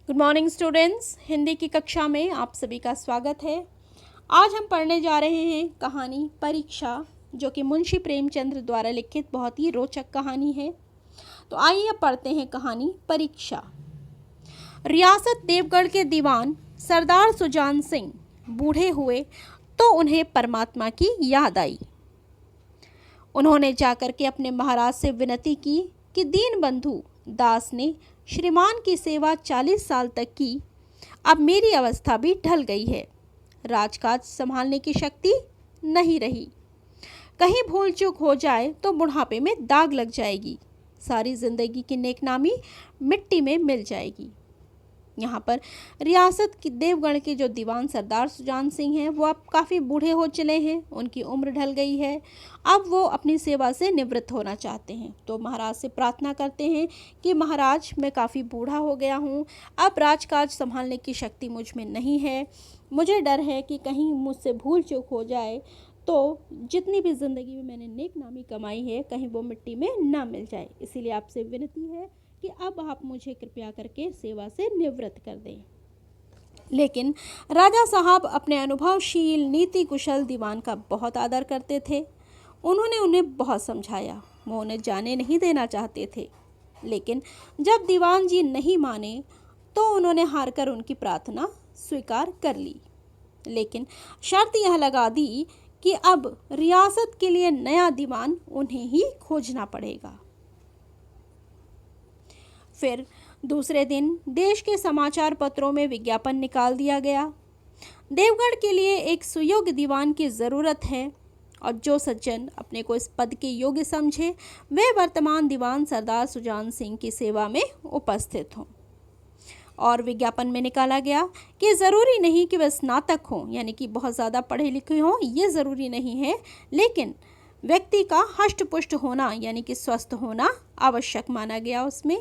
Good morning students. Hindi की कक्षा में आप सभी का स्वागत है। आज हम पढ़ने जा रहे हैं कहानी परीक्षा, जो कि मुंशी प्रेमचंद्र द्वारा लिखित बहुत ही रोचक कहानी है। तो आइए अब पढ़ते हैं कहानी परीक्षा। रियासत देवगढ़ के दीवान सरदार सुजान सिंह बूढ़े हुए तो उन्हें परमात्मा की याद आई। उन्होंने जाकर के अपने महाराज से विनती की कि दीन बंधु दास ने श्रीमान की सेवा 40 साल तक की, अब मेरी अवस्था भी ढल गई है, राजकाज संभालने की शक्ति नहीं रही। कहीं भूल चूक हो जाए तो बुढ़ापे में दाग लग जाएगी, सारी जिंदगी की नेकनामी मिट्टी में मिल जाएगी। यहाँ पर रियासत की देवगढ़ के जो दीवान सरदार सुजान सिंह हैं वो अब काफ़ी बूढ़े हो चले हैं, उनकी उम्र ढल गई है। अब वो अपनी सेवा से निवृत्त होना चाहते हैं, तो महाराज से प्रार्थना करते हैं कि महाराज, मैं काफ़ी बूढ़ा हो गया हूँ, अब राजकाज संभालने की शक्ति मुझ में नहीं है। मुझे डर है कि कहीं मुझसे भूल चूक हो जाए तो जितनी भी ज़िंदगी में मैंने नेक नामी कमाई है कहीं वो मिट्टी में ना मिल जाए। इसीलिए आपसे विनती है कि अब आप मुझे कृपया करके सेवा से निवृत्त कर दें। लेकिन राजा साहब अपने अनुभवशील नीति कुशल दीवान का बहुत आदर करते थे। उन्होंने उन्हें बहुत समझाया, वो उन्हें जाने नहीं देना चाहते थे। लेकिन जब दीवान जी नहीं माने तो उन्होंने हार कर उनकी प्रार्थना स्वीकार कर ली। लेकिन शर्त यह लगा दी कि अब रियासत के लिए नया दीवान उन्हें ही खोजना पड़ेगा। फिर दूसरे दिन देश के समाचार पत्रों में विज्ञापन निकाल दिया गया, देवगढ़ के लिए एक सुयोग्य दीवान की ज़रूरत है और जो सज्जन अपने को इस पद के योग्य समझे वे वर्तमान दीवान सरदार सुजान सिंह की सेवा में उपस्थित हों। और विज्ञापन में निकाला गया कि ज़रूरी नहीं कि वे स्नातक हों, यानी कि बहुत ज़्यादा पढ़े लिखे हों, ये ज़रूरी नहीं है, लेकिन व्यक्ति का हष्ट पुष्ट होना यानी कि स्वस्थ होना आवश्यक माना गया। उसमें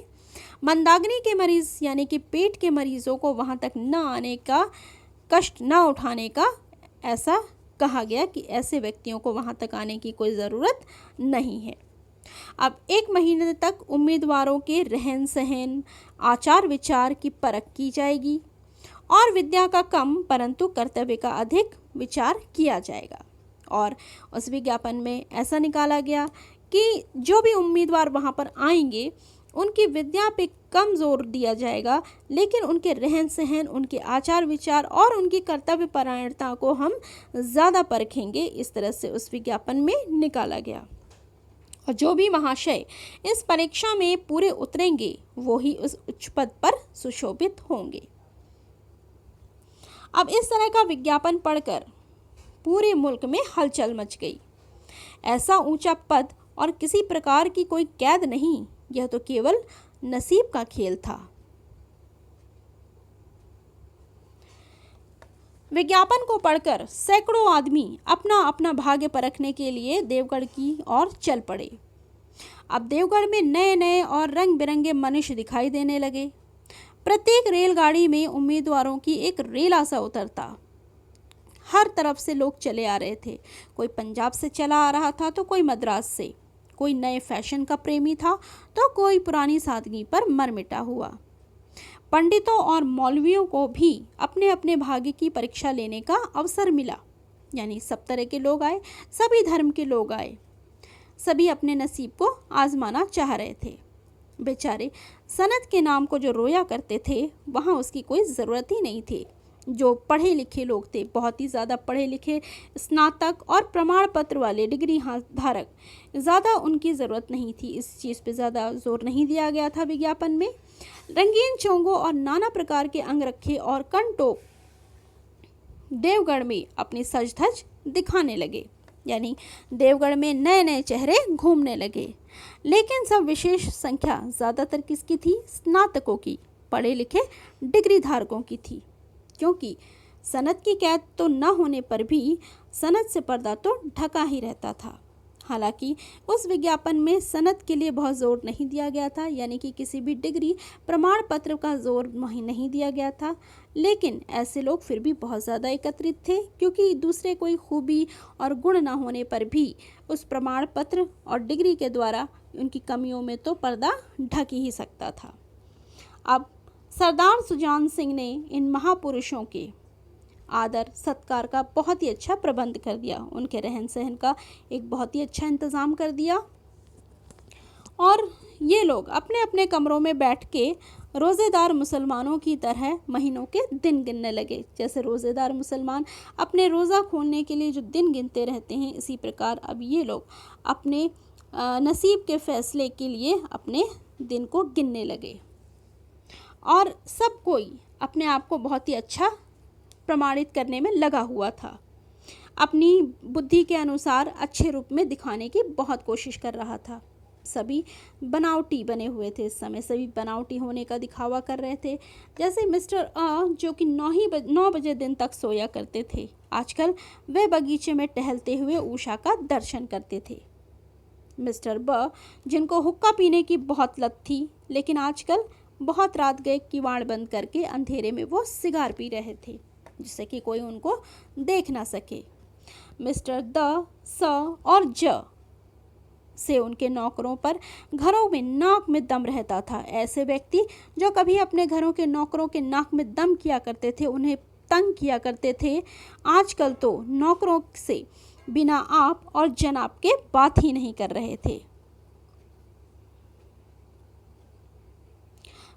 मंदाग्नि के मरीज़ यानी कि पेट के मरीज़ों को वहाँ तक न आने का, कष्ट न उठाने का ऐसा कहा गया कि ऐसे व्यक्तियों को वहाँ तक आने की कोई ज़रूरत नहीं है। अब 1 महीने तक उम्मीदवारों के रहन सहन, आचार विचार की परख की जाएगी और विद्या का कम परंतु कर्तव्य का अधिक विचार किया जाएगा। और उस विज्ञापन में ऐसा निकाला गया कि जो भी उम्मीदवार वहाँ पर आएंगे उनकी विद्या पे कम जोर दिया जाएगा, लेकिन उनके रहन सहन, उनके आचार विचार और उनकी कर्तव्य परायणता को हम ज़्यादा परखेंगे। इस तरह से उस विज्ञापन में निकाला गया। और जो भी महाशय इस परीक्षा में पूरे उतरेंगे वो ही उस उच्च पद पर सुशोभित होंगे। अब इस तरह का विज्ञापन पढ़कर पूरे मुल्क में हलचल मच गई। ऐसा ऊंचा पद और किसी प्रकार की कोई कैद नहीं, यह तो केवल नसीब का खेल था। विज्ञापन को पढ़कर सैकड़ों आदमी अपना अपना भाग्य परखने के लिए देवगढ़ की ओर चल पड़े। अब देवगढ़ में नए नए और रंग बिरंगे मनुष्य दिखाई देने लगे। प्रत्येक रेलगाड़ी में उम्मीदवारों की एक रेला सा उतरता। हर तरफ से लोग चले आ रहे थे। कोई पंजाब से चला आ रहा था तो कोई मद्रास से, कोई नए फैशन का प्रेमी था तो कोई पुरानी सादगी पर मर मिटा हुआ। पंडितों और मौलवियों को भी अपने अपने भाग्य की परीक्षा लेने का अवसर मिला, यानी सब तरह के लोग आए, सभी धर्म के लोग आए, सभी अपने नसीब को आजमाना चाह रहे थे। बेचारे सनत के नाम को जो रोया करते थे वहाँ उसकी कोई ज़रूरत ही नहीं थी। जो पढ़े लिखे लोग थे, बहुत ही ज़्यादा पढ़े लिखे, स्नातक और प्रमाण पत्र वाले डिग्री धारक, ज़्यादा उनकी ज़रूरत नहीं थी। इस चीज़ पे ज़्यादा जोर नहीं दिया गया था विज्ञापन में। रंगीन चोंगों और नाना प्रकार के अंगरखे और कंटोक देवगढ़ में अपनी सज धज दिखाने लगे, यानी देवगढ़ में नए नए चेहरे घूमने लगे। लेकिन सब विशेष संख्या ज़्यादातर किसकी थी? स्नातकों की, पढ़े लिखे डिग्री धारकों की थी। क्योंकि सनत की कैद तो न होने पर भी सनत से पर्दा तो ढका ही रहता था। हालांकि उस विज्ञापन में सनत के लिए बहुत जोर नहीं दिया गया था, यानी कि किसी भी डिग्री प्रमाण पत्र का जोर नहीं दिया गया था। लेकिन ऐसे लोग फिर भी बहुत ज़्यादा एकत्रित थे, क्योंकि दूसरे कोई खूबी और गुण न होने पर भी उस प्रमाण पत्र और डिग्री के द्वारा उनकी कमियों में तो पर्दा ढक ही सकता था। अब सरदार सुजान सिंह ने इन महापुरुषों के आदर सत्कार का बहुत ही अच्छा प्रबंध कर दिया, उनके रहन सहन का एक बहुत ही अच्छा इंतज़ाम कर दिया। और ये लोग अपने अपने कमरों में बैठ के रोज़ेदार मुसलमानों की तरह महीनों के दिन गिनने लगे। जैसे रोज़ेदार मुसलमान अपने रोज़ा खोलने के लिए जो दिन गिनते रहते हैं, इसी प्रकार अब ये लोग अपने नसीब के फैसले के लिए अपने दिन को गिनने लगे। और सब कोई अपने आप को बहुत ही अच्छा प्रमाणित करने में लगा हुआ था, अपनी बुद्धि के अनुसार अच्छे रूप में दिखाने की बहुत कोशिश कर रहा था। सभी बनावटी बने हुए थे इस समय, सभी बनावटी होने का दिखावा कर रहे थे। जैसे मिस्टर जो कि 9 बजे दिन तक सोया करते थे, आजकल वे बगीचे में टहलते हुए उषा का दर्शन करते थे। मिस्टर जिनको हुक्का पीने की बहुत लत थी, लेकिन आजकल बहुत रात गए किवाड़ बंद करके अंधेरे में वो सिगार पी रहे थे, जिससे कि कोई उनको देख ना सके। मिस्टर स और ज से उनके नौकरों पर घरों में नाक में दम रहता था। ऐसे व्यक्ति जो कभी अपने घरों के नौकरों के नाक में दम किया करते थे, उन्हें तंग किया करते थे, आजकल तो नौकरों से बिना आप और जनाब के बात ही नहीं कर रहे थे।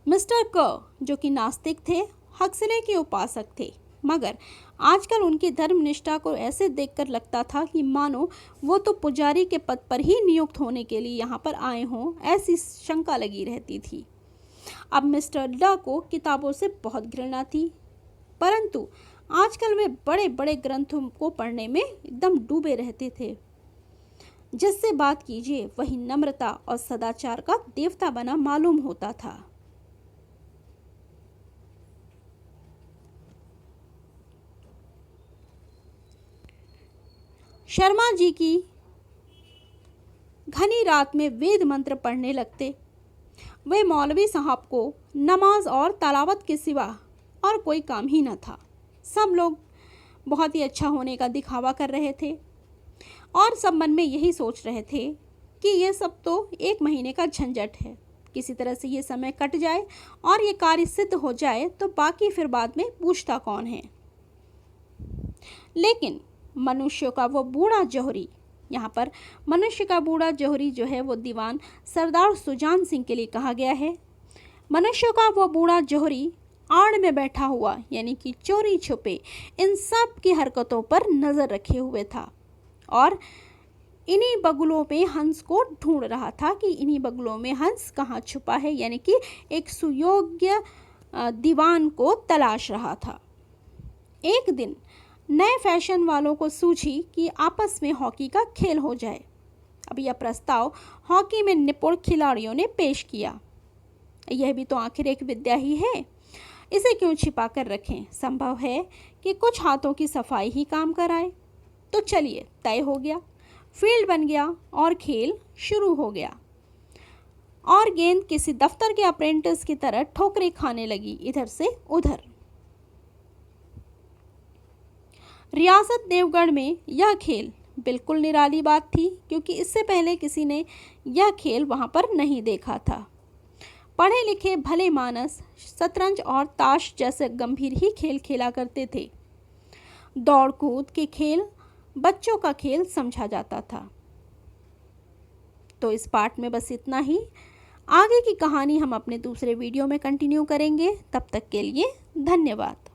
मिस्टर जो कि नास्तिक थे, हक्सले के उपासक थे, मगर आजकल उनकी धर्मनिष्ठा को ऐसे देखकर लगता था कि मानो वो तो पुजारी के पद पर ही नियुक्त होने के लिए यहाँ पर आए हों, ऐसी शंका लगी रहती थी। अब मिस्टर को किताबों से बहुत घृणा थी, परंतु आजकल वे बड़े बड़े ग्रंथों को पढ़ने में एकदम डूबे रहते थे। जिससे बात कीजिए वही नम्रता और सदाचार का देवता बना मालूम होता था। शर्मा जी की घनी रात में वेद मंत्र पढ़ने लगते। वे मौलवी साहब को नमाज और तलावत के सिवा और कोई काम ही न था। सब लोग बहुत ही अच्छा होने का दिखावा कर रहे थे और सब मन में यही सोच रहे थे कि ये सब तो 1 महीने का झंझट है, किसी तरह से ये समय कट जाए और ये कार्य सिद्ध हो जाए तो बाकी फिर बाद में पूछता कौन है। लेकिन मनुष्य का वो बूढ़ा जौहरी, यहाँ पर मनुष्य का बूढ़ा जौहरी जो है वो दीवान सरदार सुजान सिंह के लिए कहा गया है। मनुष्य का वो बूढ़ा जौहरी आड़ में बैठा हुआ, यानी कि चोरी छुपे इन सब की हरकतों पर नज़र रखे हुए था और इन्हीं बगुलों में हंस को ढूंढ रहा था कि इन्हीं बगुलों में हंस कहाँ छुपा है, यानी कि एक सुयोग्य दीवान को तलाश रहा था। एक दिन नए फैशन वालों को सूझी कि आपस में हॉकी का खेल हो जाए। अब यह प्रस्ताव हॉकी में निपुण खिलाड़ियों ने पेश किया। यह भी तो आखिर एक विद्या ही है, इसे क्यों छिपा कर रखें। संभव है कि कुछ हाथों की सफाई ही काम कराए। तो चलिए, तय हो गया, फील्ड बन गया और खेल शुरू हो गया। और गेंद किसी दफ्तर के अप्रेंटिस की तरह ठोकरें खाने लगी इधर से उधर। रियासत देवगढ़ में यह खेल बिल्कुल निराली बात थी, क्योंकि इससे पहले किसी ने यह खेल वहाँ पर नहीं देखा था। पढ़े लिखे भले मानस शतरंज और ताश जैसे गंभीर ही खेल खेला करते थे। दौड़ कूद के खेल बच्चों का खेल समझा जाता था। तो इस पार्ट में बस इतना ही। आगे की कहानी हम अपने दूसरे वीडियो में कंटिन्यू करेंगे। तब तक के लिए धन्यवाद।